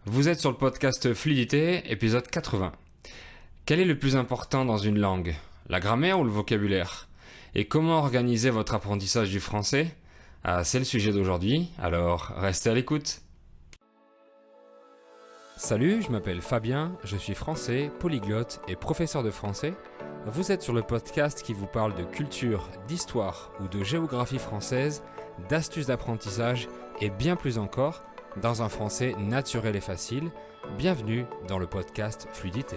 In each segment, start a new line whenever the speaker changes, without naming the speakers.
Vous êtes sur le podcast Fluidité, épisode 80. Quel est le plus important dans une langue? La grammaire ou le vocabulaire? Et comment organiser votre apprentissage du français? C'est le sujet d'aujourd'hui, alors restez à l'écoute. Salut, je m'appelle Fabien, je suis français, polyglotte et professeur de français. Vous êtes sur le podcast qui vous parle de culture, d'histoire ou de géographie française, d'astuces d'apprentissage et bien plus encore, dans un français naturel et facile. Bienvenue dans le podcast Fluidité.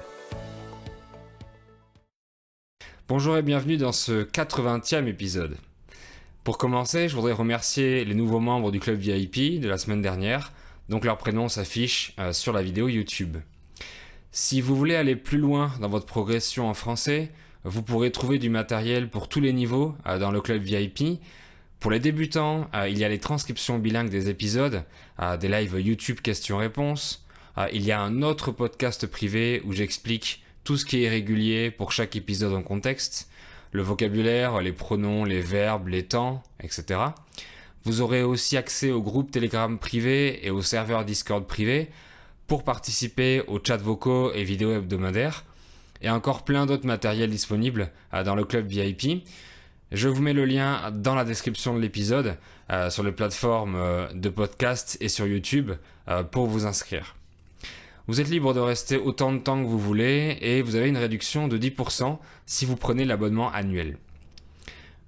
Bonjour et bienvenue dans ce 80e épisode. Pour commencer, je voudrais remercier les nouveaux membres du club VIP de la semaine dernière, donc leur prénom s'affiche sur la vidéo YouTube. Si vous voulez aller plus loin dans votre progression en français, vous pourrez trouver du matériel pour tous les niveaux dans le club VIP. Pour les débutants, il y a les transcriptions bilingues des épisodes, des lives YouTube questions-réponses. Il y a un autre podcast privé où j'explique tout ce qui est régulier pour chaque épisode en contexte, le vocabulaire, les pronoms, les verbes, les temps, etc. Vous aurez aussi accès au groupe Telegram privé et au serveur Discord privé pour participer aux chats vocaux et vidéos hebdomadaires, et encore plein d'autres matériels disponibles dans le club VIP. Je vous mets le lien dans la description de l'épisode sur les plateformes de podcast et sur YouTube pour vous inscrire. Vous êtes libre de rester autant de temps que vous voulez et vous avez une réduction de 10% si vous prenez l'abonnement annuel.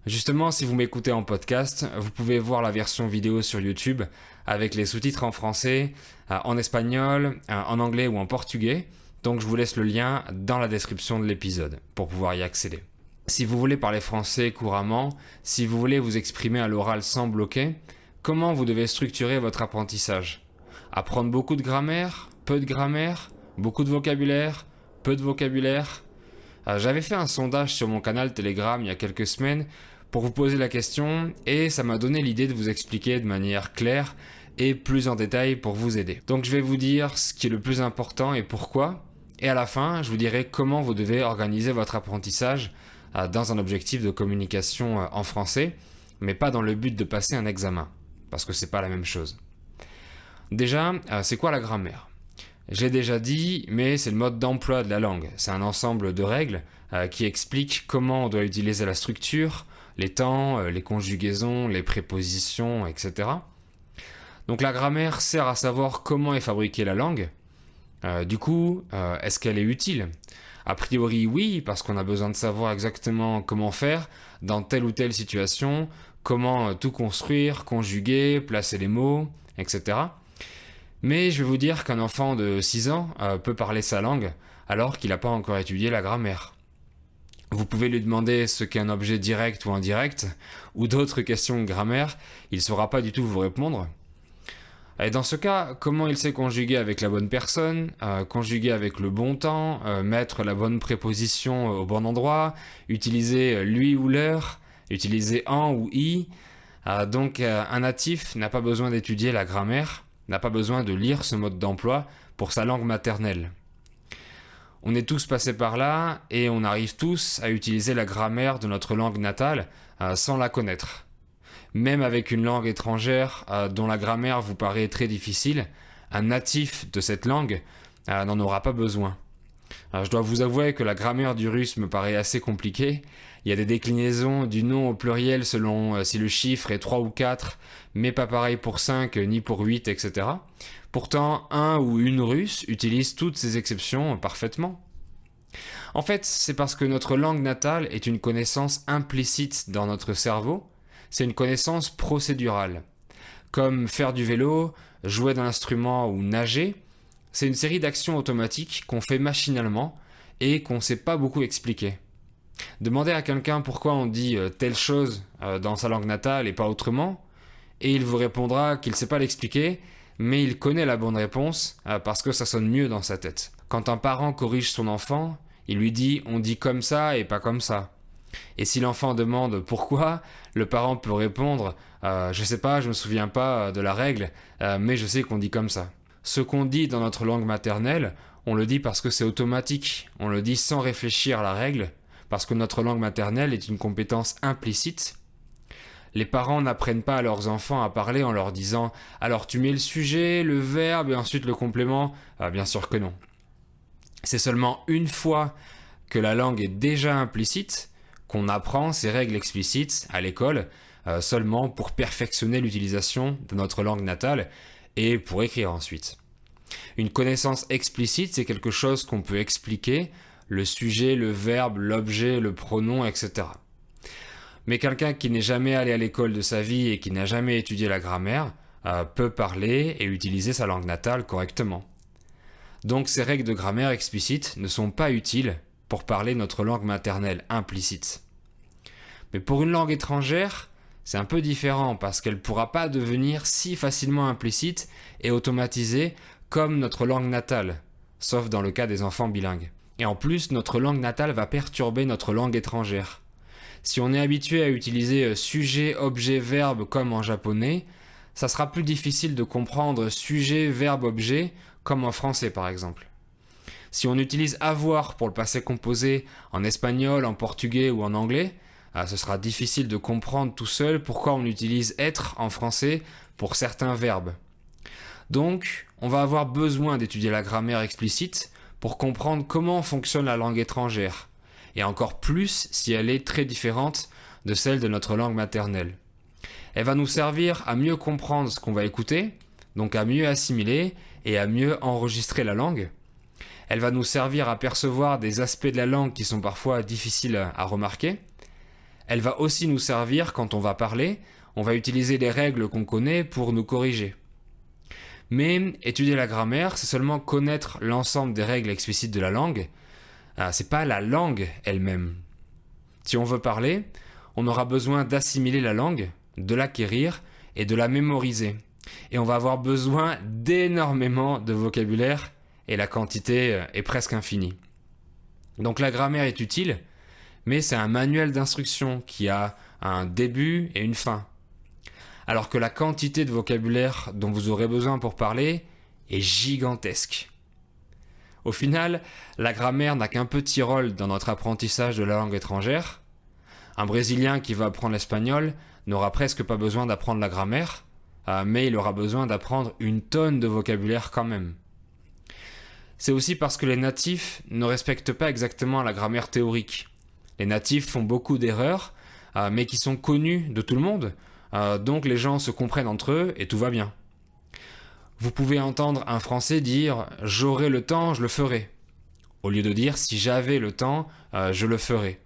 Justement, si vous m'écoutez en podcast, vous pouvez voir la version vidéo sur YouTube avec les sous-titres en français, en espagnol, en anglais ou en portugais. Donc je vous laisse le lien dans la description de l'épisode pour pouvoir y accéder. Si vous voulez parler français couramment, si vous voulez vous exprimer à l'oral sans bloquer, comment vous devez structurer votre apprentissage? Apprendre beaucoup de grammaire, peu de grammaire, beaucoup de vocabulaire, peu de vocabulaire? J'avais fait un sondage sur mon canal Telegram il y a quelques semaines pour vous poser la question et ça m'a donné l'idée de vous expliquer de manière claire et plus en détail pour vous aider. Donc je vais vous dire ce qui est le plus important et pourquoi, et à la fin je vous dirai comment vous devez organiser votre apprentissage dans un objectif de communication en français, mais pas dans le but de passer un examen, parce que c'est pas la même chose. Déjà, c'est quoi la grammaire? Je l'ai déjà dit, mais c'est le mode d'emploi de la langue. C'est un ensemble de règles qui expliquent comment on doit utiliser la structure, les temps, les conjugaisons, les prépositions, etc. Donc la grammaire sert à savoir comment est fabriquée la langue. Du coup, est-ce qu'elle est utile? A priori oui, parce qu'on a besoin de savoir exactement comment faire dans telle ou telle situation, comment tout construire, conjuguer, placer les mots, etc. Mais je vais vous dire qu'un enfant de 6 ans peut parler sa langue alors qu'il n'a pas encore étudié la grammaire. Vous pouvez lui demander ce qu'est un objet direct ou indirect, ou d'autres questions de grammaire, il ne saura pas du tout vous répondre. Et dans ce cas, comment il sait conjuguer avec la bonne personne, conjuguer avec le bon temps, mettre la bonne préposition au bon endroit, utiliser lui ou leur, utiliser en ou i. Donc un natif n'a pas besoin d'étudier la grammaire, n'a pas besoin de lire ce mode d'emploi pour sa langue maternelle. On est tous passés par là et on arrive tous à utiliser la grammaire de notre langue natale sans la connaître. Même avec une langue étrangère dont la grammaire vous paraît très difficile, un natif de cette langue n'en aura pas besoin. Je dois vous avouer que la grammaire du russe me paraît assez compliquée. Il y a des déclinaisons du nom au pluriel selon si le chiffre est 3 ou 4, mais pas pareil pour 5 ni pour 8, etc. Pourtant, un ou une russe utilise toutes ces exceptions parfaitement. En fait, c'est parce que notre langue natale est une connaissance implicite dans notre cerveau. C'est une connaissance procédurale. Comme faire du vélo, jouer d'un instrument ou nager, c'est une série d'actions automatiques qu'on fait machinalement et qu'on ne sait pas beaucoup expliquer. Demandez à quelqu'un pourquoi on dit telle chose dans sa langue natale et pas autrement, et il vous répondra qu'il ne sait pas l'expliquer, mais il connaît la bonne réponse parce que ça sonne mieux dans sa tête. Quand un parent corrige son enfant, il lui dit on dit comme ça et pas comme ça. Et si l'enfant demande pourquoi, le parent peut répondre je sais pas, je me souviens pas de la règle, mais je sais qu'on dit comme ça. Ce qu'on dit dans notre langue maternelle, on le dit parce que c'est automatique, on le dit sans réfléchir à la règle, parce que notre langue maternelle est une compétence implicite. Les parents n'apprennent pas à leurs enfants à parler en leur disant « alors tu mets le sujet, le verbe et ensuite le complément ». Bien sûr que non. C'est seulement une fois que la langue est déjà implicite qu'on apprend ces règles explicites à l'école, seulement pour perfectionner l'utilisation de notre langue natale et pour écrire ensuite. Une connaissance explicite, c'est quelque chose qu'on peut expliquer, le sujet, le verbe, l'objet, le pronom, etc. Mais quelqu'un qui n'est jamais allé à l'école de sa vie et qui n'a jamais étudié la grammaire peut parler et utiliser sa langue natale correctement. Donc ces règles de grammaire explicites ne sont pas utiles pour parler notre langue maternelle implicite. Mais pour une langue étrangère, c'est un peu différent parce qu'elle ne pourra pas devenir si facilement implicite et automatisée comme notre langue natale, sauf dans le cas des enfants bilingues. Et en plus, notre langue natale va perturber notre langue étrangère. Si on est habitué à utiliser sujet, objet, verbe comme en japonais, ça sera plus difficile de comprendre sujet, verbe, objet comme en français par exemple. Si on utilise avoir pour le passé composé en espagnol, en portugais ou en anglais, ce sera difficile de comprendre tout seul pourquoi on utilise être en français pour certains verbes. Donc, on va avoir besoin d'étudier la grammaire explicite pour comprendre comment fonctionne la langue étrangère, et encore plus si elle est très différente de celle de notre langue maternelle. Elle va nous servir à mieux comprendre ce qu'on va écouter, donc à mieux assimiler et à mieux enregistrer la langue. Elle va nous servir à percevoir des aspects de la langue qui sont parfois difficiles à remarquer. Elle va aussi nous servir quand on va parler, on va utiliser les règles qu'on connaît pour nous corriger. Mais étudier la grammaire, c'est seulement connaître l'ensemble des règles explicites de la langue. C'est pas la langue elle-même. Si on veut parler, on aura besoin d'assimiler la langue, de l'acquérir et de la mémoriser. Et on va avoir besoin d'énormément de vocabulaire et la quantité est presque infinie. Donc la grammaire est utile, mais c'est un manuel d'instruction qui a un début et une fin. Alors que la quantité de vocabulaire dont vous aurez besoin pour parler est gigantesque. Au final, la grammaire n'a qu'un petit rôle dans notre apprentissage de la langue étrangère. Un Brésilien qui va apprendre l'espagnol n'aura presque pas besoin d'apprendre la grammaire, mais il aura besoin d'apprendre une tonne de vocabulaire quand même. C'est aussi parce que les natifs ne respectent pas exactement la grammaire théorique. Les natifs font beaucoup d'erreurs, mais qui sont connues de tout le monde, donc les gens se comprennent entre eux et tout va bien. Vous pouvez entendre un Français dire « j'aurai le temps, je le ferai », au lieu de dire « si j'avais le temps, je le ferai ».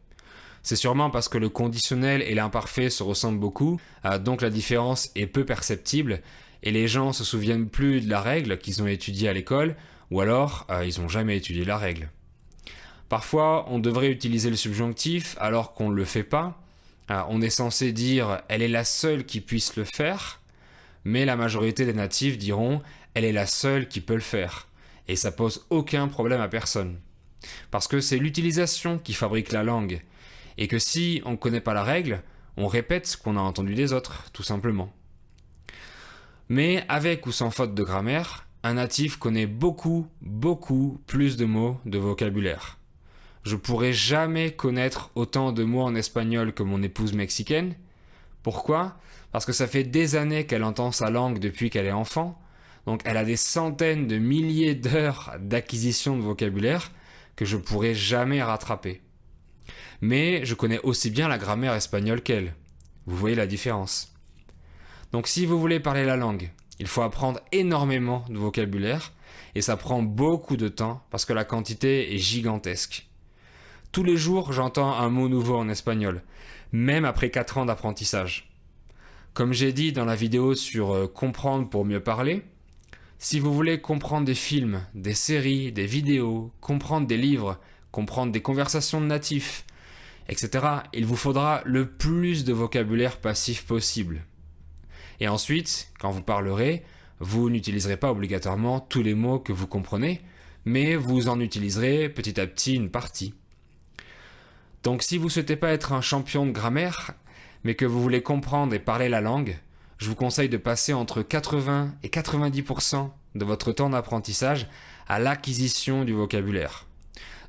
C'est sûrement parce que le conditionnel et l'imparfait se ressemblent beaucoup, donc la différence est peu perceptible et les gens se souviennent plus de la règle qu'ils ont étudiée à l'école ou alors ils n'ont jamais étudié la règle. Parfois, on devrait utiliser le subjonctif alors qu'on ne le fait pas. On est censé dire « elle est la seule qui puisse le faire », mais la majorité des natifs diront « elle est la seule qui peut le faire ». Et ça pose aucun problème à personne. Parce que c'est l'utilisation qui fabrique la langue. Et que si on ne connaît pas la règle, on répète ce qu'on a entendu des autres, tout simplement. Mais avec ou sans faute de grammaire, un natif connaît beaucoup plus de mots de vocabulaire. Je pourrais jamais connaître autant de mots en espagnol que mon épouse mexicaine. Pourquoi ? Parce que ça fait des années qu'elle entend sa langue depuis qu'elle est enfant. Donc elle a des centaines de milliers d'heures d'acquisition de vocabulaire que je pourrais jamais rattraper. Mais je connais aussi bien la grammaire espagnole qu'elle. Vous voyez la différence. Donc si vous voulez parler la langue, il faut apprendre énormément de vocabulaire et ça prend beaucoup de temps parce que la quantité est gigantesque. Tous les jours, j'entends un mot nouveau en espagnol, même après 4 ans d'apprentissage. Comme j'ai dit dans la vidéo sur comprendre pour mieux parler, si vous voulez comprendre des films, des séries, des vidéos, comprendre des livres, comprendre des conversations de natifs, etc., il vous faudra le plus de vocabulaire passif possible. Et ensuite, quand vous parlerez, vous n'utiliserez pas obligatoirement tous les mots que vous comprenez, mais vous en utiliserez petit à petit une partie. Donc si vous ne souhaitez pas être un champion de grammaire, mais que vous voulez comprendre et parler la langue, je vous conseille de passer entre 80 et 90% de votre temps d'apprentissage à l'acquisition du vocabulaire.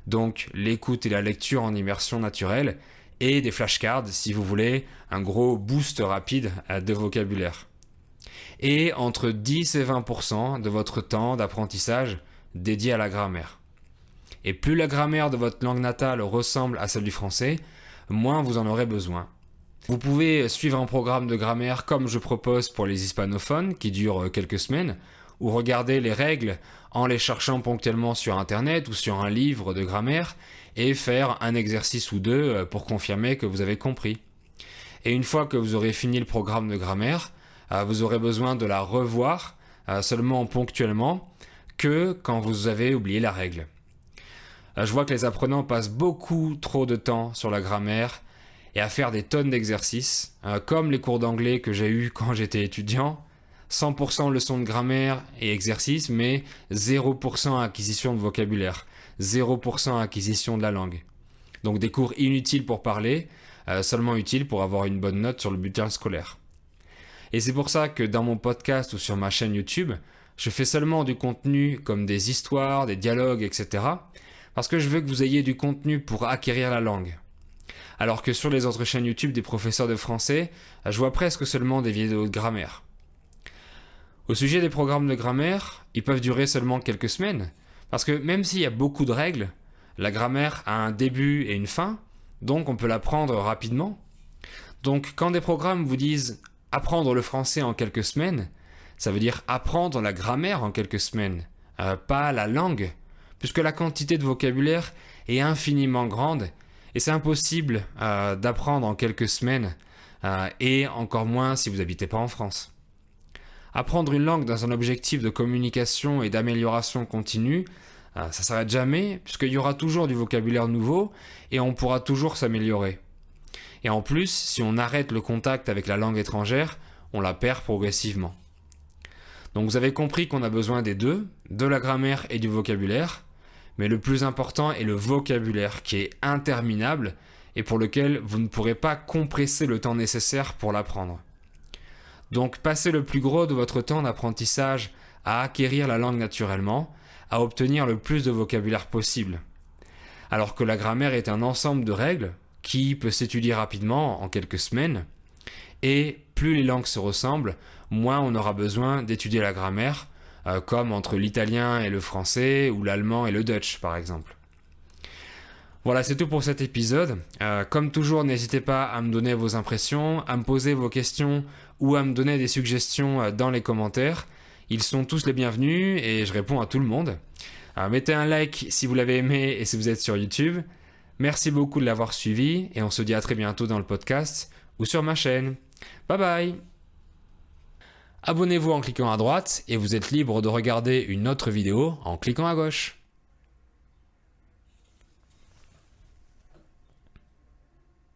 Donc l'écoute et la lecture en immersion naturelle, et des flashcards si vous voulez un gros boost rapide de vocabulaire. Et entre 10 et 20% de votre temps d'apprentissage dédié à la grammaire. Et plus la grammaire de votre langue natale ressemble à celle du français, moins vous en aurez besoin. Vous pouvez suivre un programme de grammaire comme je propose pour les hispanophones qui dure quelques semaines, ou regarder les règles en les cherchant ponctuellement sur internet ou sur un livre de grammaire et faire un exercice ou deux pour confirmer que vous avez compris. Et une fois que vous aurez fini le programme de grammaire, vous aurez besoin de la revoir seulement ponctuellement que quand vous avez oublié la règle. Je vois que les apprenants passent beaucoup trop de temps sur la grammaire et à faire des tonnes d'exercices, comme les cours d'anglais que j'ai eus quand j'étais étudiant. 100% leçons de grammaire et exercices, mais 0% acquisition de vocabulaire, 0% acquisition de la langue. Donc des cours inutiles pour parler, seulement utiles pour avoir une bonne note sur le bulletin scolaire. Et c'est pour ça que dans mon podcast ou sur ma chaîne YouTube, je fais seulement du contenu comme des histoires, des dialogues, etc. Parce que je veux que vous ayez du contenu pour acquérir la langue. Alors que sur les autres chaînes YouTube des professeurs de français, je vois presque seulement des vidéos de grammaire. Au sujet des programmes de grammaire, ils peuvent durer seulement quelques semaines, parce que même s'il y a beaucoup de règles, la grammaire a un début et une fin, donc on peut l'apprendre rapidement. Donc quand des programmes vous disent « apprendre le français en quelques semaines », ça veut dire apprendre la grammaire en quelques semaines, pas la langue, puisque la quantité de vocabulaire est infiniment grande, et c'est impossible d'apprendre en quelques semaines, et encore moins si vous n'habitez pas en France. Apprendre une langue dans un objectif de communication et d'amélioration continue, ça ne s'arrête jamais, puisqu'il y aura toujours du vocabulaire nouveau, et on pourra toujours s'améliorer. Et en plus, si on arrête le contact avec la langue étrangère, on la perd progressivement. Donc vous avez compris qu'on a besoin des deux, de la grammaire et du vocabulaire, mais le plus important est le vocabulaire qui est interminable et pour lequel vous ne pourrez pas compresser le temps nécessaire pour l'apprendre. Donc passez le plus gros de votre temps d'apprentissage à acquérir la langue naturellement, à obtenir le plus de vocabulaire possible. Alors que la grammaire est un ensemble de règles qui peut s'étudier rapidement en quelques semaines, et plus les langues se ressemblent, moins on aura besoin d'étudier la grammaire, comme entre l'italien et le français, ou l'allemand et le Dutch par exemple. Voilà, c'est tout pour cet épisode. Comme toujours, n'hésitez pas à me donner vos impressions, à me poser vos questions ou à me donner des suggestions dans les commentaires. Ils sont tous les bienvenus et je réponds à tout le monde. Mettez un like si vous l'avez aimé et si vous êtes sur YouTube. Merci beaucoup de l'avoir suivi et on se dit à très bientôt dans le podcast ou sur ma chaîne. Bye bye! Abonnez-vous en cliquant à droite et vous êtes libre de regarder une autre vidéo en cliquant à gauche.